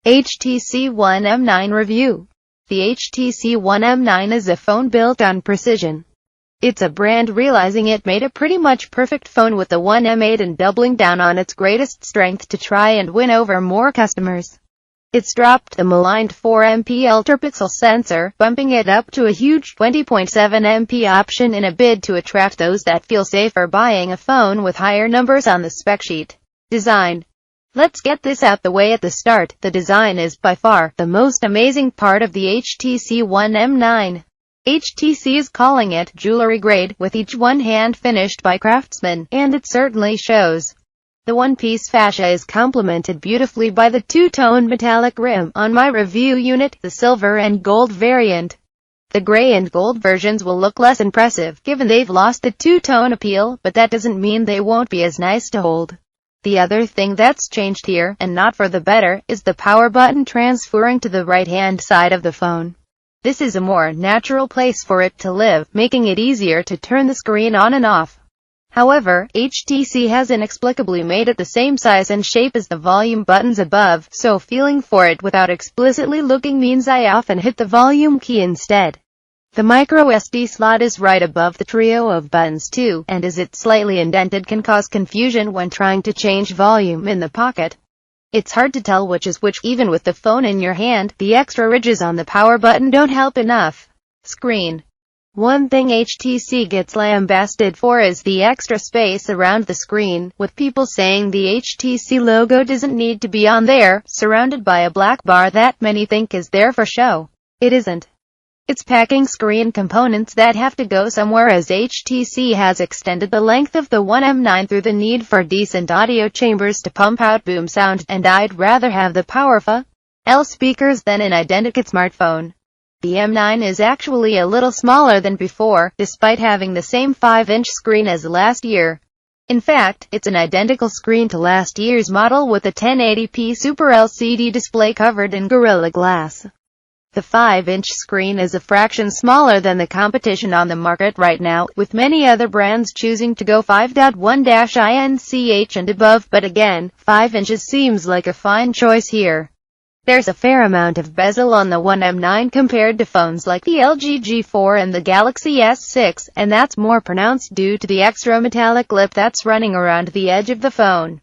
HTC One M9 review. The HTC One M9 is a phone built on precision. It's a brand realizing it made a pretty much perfect phone with the One M8 and doubling down on its greatest strength to try and win over more customers. It's dropped the maligned 4MP ultrapixel sensor, bumping it up to a huge 20.7MP option in a bid to attract those that feel safer buying a phone with higher numbers on the spec sheet. Design. Let's get this out the way at the start. The design is by far the most amazing part of the HTC One M9. HTC is calling it jewelry grade, with each one hand finished by craftsmen, and it certainly shows. The one-piece fascia is complemented beautifully by the two-tone metallic rim. On my review unit, the silver and gold variant. The gray and gold versions will look less impressive, given they've lost the two-tone appeal, but that doesn't mean they won't be as nice to hold. The other thing that's changed here, and not for the better, is the power button transferring to the right-hand side of the phone. This is a more natural place for it to live, making it easier to turn the screen on and off. However, HTC has inexplicably made it the same size and shape as the volume buttons above, so feeling for it without explicitly looking means I often hit the volume key instead. The microSD slot is right above the trio of buttons too, and as it's slightly indented can cause confusion when trying to change volume in the pocket. It's hard to tell which is which, even with the phone in your hand. The extra ridges on the power button don't help enough. Screen. One thing HTC gets lambasted for is the extra space around the screen, with people saying the HTC logo doesn't need to be on there, surrounded by a black bar that many think is there for show. It isn't. It's packing screen components that have to go somewhere, as HTC has extended the length of the One M9 through the need for decent audio chambers to pump out boom sound, and I'd rather have the powerful L speakers than an identical smartphone. The M9 is actually a little smaller than before, despite having the same 5-inch screen as last year. In fact, it's an identical screen to last year's model with a 1080p Super LCD display covered in Gorilla Glass. The 5-inch screen is a fraction smaller than the competition on the market right now, with many other brands choosing to go 5.1-inch and above, but again, 5 inches seems like a fine choice here. There's a fair amount of bezel on the One M9 compared to phones like the LG G4 and the Galaxy S6, and that's more pronounced due to the extra metallic lip that's running around the edge of the phone.